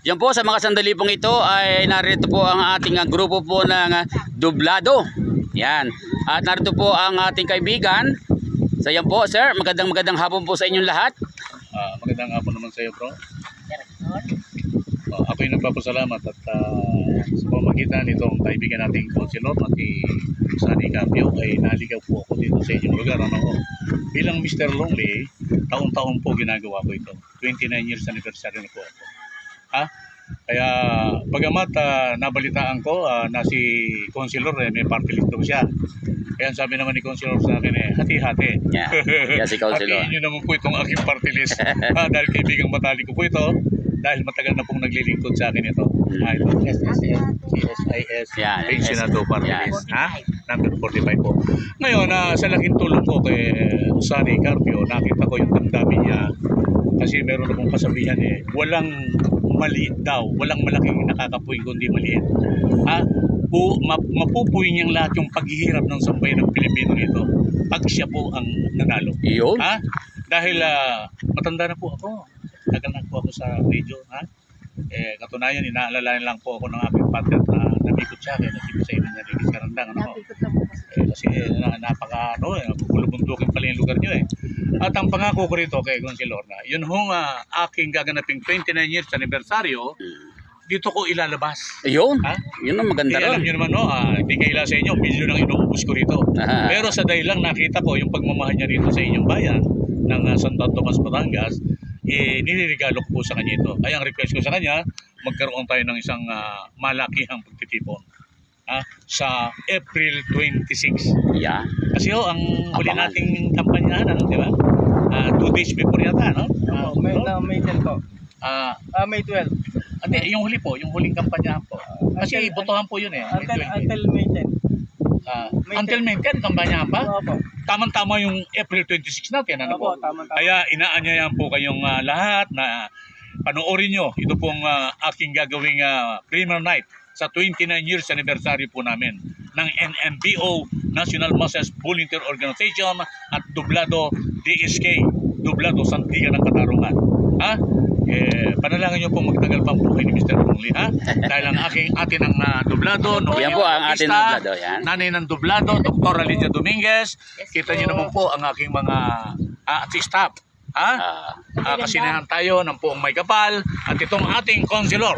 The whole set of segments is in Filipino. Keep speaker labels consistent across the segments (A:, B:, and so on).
A: Yan po, sa mga sandali pong ito ay narito po ang ating grupo po ng dublado. Yan. At narito po ang ating kaibigan. So yan po, sir. Magandang hapon po sa inyong lahat.
B: Magandang hapon naman sa iyo, bro. Ako yung nagpapasalamat at sa pamagitan nitong kaibigan nating konsilor at Sunny Carpio ay naligaw po ako dito sa inyong lugar. Bilang Mr. Lonely, taon-taon po ginagawa ko ito. 29 years anniversary na po ako. Kaya bagamat nabalitaan ko na si konsilor may party list daw siya. Kaya sabi naman ni konsilor sa akin hati-hati.
A: Yeah, si konsilor.
B: Hatiin nyo naman po itong aking party list. Dahil kaibigang matali ko po ito. Dahil matagal na pong naglilingkod sa akin ito. Ito, CSIS, Senado Party List. Number 45 po. Ngayon, sa laking tulong ko kay Sunny Carpio, nakita ko yung damdamin niya. Kasi meron akong kasabihan walang maliit daw, walang malaking nakakapuin kundi maliit. Mapupuin niyang lahat yung paghihirap ng sambayan ng Pilipino nito pag siya po ang nanalo.
A: Iyon?
B: Dahil matanda na po ako. Tagal na po ako sa radio. Katunayan, inaalalayan lang po ako ng aking partner na nabikot siya kaya nasipo sa inyo niya Rigis Karandang. Kasi bulubundukin pala yung lugar niyo. At ang pangako ko rito kay konsilor na yun hong aking gaganaping 29 years anibersaryo, dito ko ilalabas.
A: Ayun. Yun ang maganda ron.
B: Alam nyo naman, hindi kaila sa inyo, milyon ang inuubos ko rito. Pero sa dahilang nakita ko yung pagmamahal niya rito sa inyong bayan ng Santo Tomas, Batangas, nilirigalo ko po sa kanya ito. Kaya ang request ko sa kanya, magkaroon tayo ng isang malakihang pagtitipon sa April 26.
A: Yeah.
B: Kasi ang huli nating kampanyahan, di ba? 2 days before yata, no?
C: May 10 po. May 12.
B: Hindi, yung huli po, yung huling kampanyahan po. Kasi botohan po yun
C: Until May 10.
B: Until May 10, kampanyahan pa?
C: Opo.
B: Tamang-tama yung April 26 natin.
C: Opo, tama-tama.
B: Kaya inaanyayan po kayong lahat na panoorin nyo. Ito pong aking gagawing premiere night sa 29 years anniversary po namin ng NMBO, National Masses Volunteer Organization at Dublado DSK, Dublado Santiga ng Katarungan. Panalangin nyo po magtagal pang buhay ni Mr. Lonely, dahil ang atin ang Dublado,
A: yan po ang ating Dublado, yan.
B: Nanay ng Dublado, Dr. Alicia Dominguez. Kita nyo naman po ang aking mga staff. Kasinahan tayo ng buong may kapal at itong ating konsilor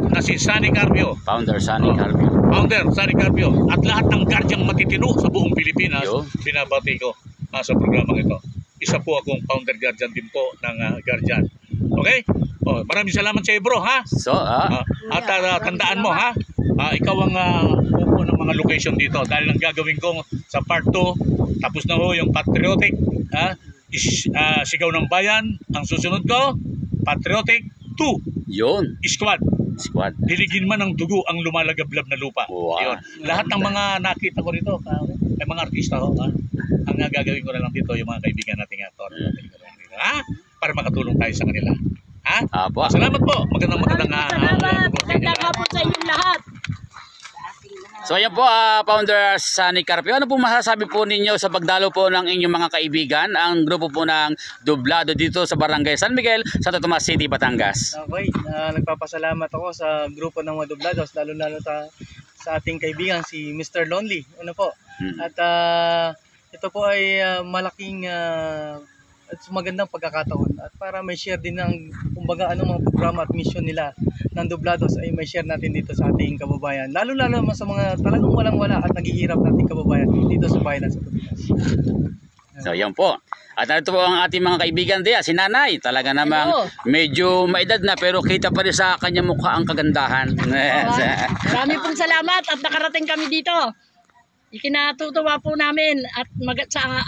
B: na si Sunny Carpio.
A: Founder Sunny Carpio.
B: Founder Sunny Carpio. At lahat ng guardiang matitino sa buong Pilipinas, binabati ko sa programang ito. Isa po akong founder guardian din po ng guardian. Okay? Maraming salamat sa iyo, bro,
A: So,
B: at tandaan mo, ikaw ang upo ng mga location dito dahil ang gagawin ko sa part 2, tapos na ho yung patriotic, sigaw ng bayan. Ang susunod ko, patriotic 2.
A: Yun.
B: Squad. Diligin man ng dugo ang lumalagablab na lupa.
A: Wow.
B: Yun. Lahat ng mga nakita ko rito, ay mga artista ho, ang gagawin ko na lang dito, yung mga kaibigan nating actor. Para makatulong tayo sa kanila. Salamat po. Magandang
D: hapon sa inyong lahat.
A: So ayan po, Founder Sunny Carpio. Ano po masasabi po ninyo sa pagdalo po ng inyong mga kaibigan, ang grupo po ng Dublado dito sa Barangay San Miguel, Santo Tomas City, Batangas?
C: Okay, nagpapasalamat ako sa grupo ng mga Dublados, lalo-lalo sa ating kaibigan si Mr. Lonely. Ano po? At ito po ay malaking at magandang pagkakataon at para may share din ng kumbaga anong mga programa at mission nila ng Dublados ay may share natin dito sa ating kababayan, lalo-lalo sa mga talagang walang-wala at naghihirap nating kababayan dito sa bayan sa Pilipinas.
A: So yan po. At ito po ang ating mga kaibigan diya, si Nanay. Talaga namang medyo maedad na pero kita pa rin sa kanya mukha ang kagandahan.
D: Marami pong salamat at nakarating kami dito. Ikinatutuwa po namin at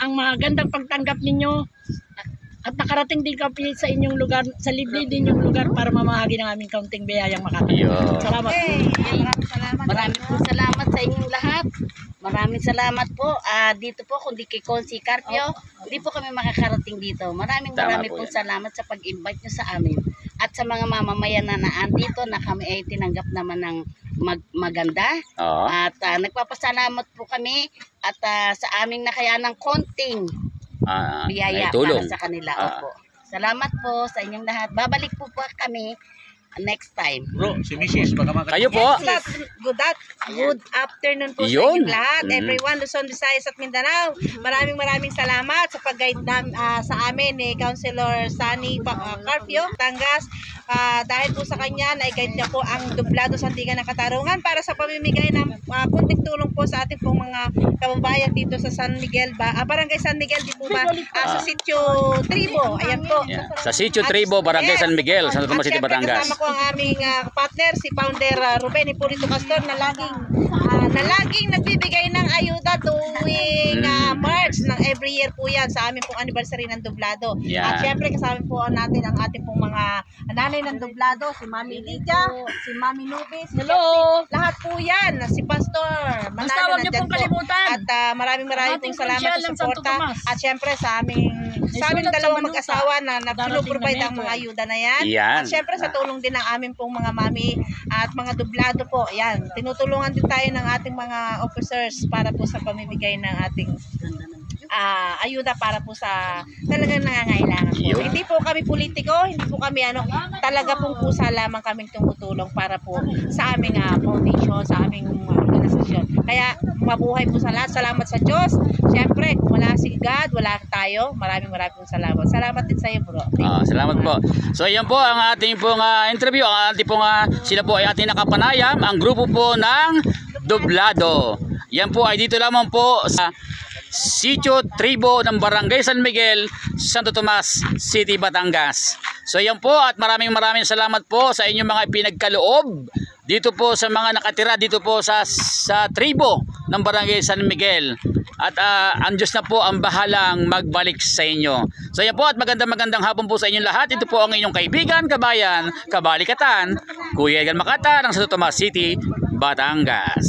D: ang magandang pagtanggap ninyo at nakarating din kami sa inyong lugar, sa libre din yung lugar para mamahagi ng aming kaunting biyayang makakita. Salamat.
E: Maraming po salamat sa inyong lahat. Maraming salamat po. Dito po, kung di kay Konsi Carpio, hindi po kami makakarating dito. Maraming pong salamat sa pag-invite nyo sa amin. At sa mga mamamayan na naandito na kami ay tinanggap naman ng maganda. At nagpapasalamat po kami at sa aming nakayanang konting biyaya para sa kanila. Opo. Salamat po sa inyong lahat. Babalik po kami next time.
B: Bro, si Mrs. baka
A: Kayo po.
F: Good afternoon po sa
A: Yun.
F: inyong lahat. Everyone, Luzon, Visayas at Mindanao. Maraming salamat sa pag-guide sa amin ni Councilor Sunny Carpio, Batangas. Dahil po sa kanya, na-guide niya po ang Dublado Sandigan ng Katarungan para sa pamimigay ng kunting tulong po sa ating pong mga kababayan dito sa San Miguel, Barangay San Miguel, di po ba? Sa Sitio Tribo. Ayan po.
A: Yeah. Sa Sitio Tribo, Barangay San Miguel, Santo Tomas City, Batangas.
F: Kasama ko ang aming partner, si Founder Ruben Hipólito Castor, na laging nagbibigay ng ayuda tuwing March ng every year po yan sa aming pong anniversary ng Dublado.
A: Yeah.
F: At syempre kasama po natin ang ating pong mga nanay ng Dublado, si Mami Lydia, si Mami Nubi, si
D: Hello.
F: Jeffrey, lahat po yan, si Pastor
D: Basta
F: Manalo
D: huwag niyo
F: nandyan
D: pong
F: po.
D: kalimutan.
F: At maraming
D: Ating
F: pong salamat
D: konsyal
F: sa
D: ng Santo
F: suporta.
D: Tomas.
F: At syempre sa aming
D: sulat sa
F: dalawang
D: Manuka.
F: mag-asawa na
D: Darating
F: provide
D: na
F: ang mga
D: network.
F: ayuda na yan.
A: Yan.
F: At syempre sa tulong din ng aming pong mga mami at mga Dublado po. Yan. Tinutulungan din tayo ng ating mga officers para po sa pamimigay ng ating ayuda para po sa talagang nangangailangan po.
A: Yun.
F: Hindi po kami politiko, hindi po kami talaga pong kusa lamang kaming tumutulong para po sa aming foundation, sa aming organisasyon. Kaya mabuhay po sa lahat. Salamat sa Diyos. Siyempre, kung wala si God, wala tayo. Maraming salamat. Salamat din sa iyo, bro.
A: Salamat po. So yan po ang ating pong interview. Ang ating pong sila po ay ating nakapanayam, ang grupo po ng Dublado. Yan po ay dito lamang po sa Sitio Tribo ng Barangay San Miguel, Santo Tomas City, Batangas. So yan po at maraming salamat po sa inyong mga pinagkaloob dito po sa mga nakatira dito po sa tribo ng Barangay San Miguel. At ang Diyos na po ang bahalang magbalik sa inyo. So yan po at magandang hapon po sa inyong lahat. Ito po ang inyong kaibigan, kabayan, kabalikatan, Kuya Edgar Makata ng Santo Tomas City, Batangas.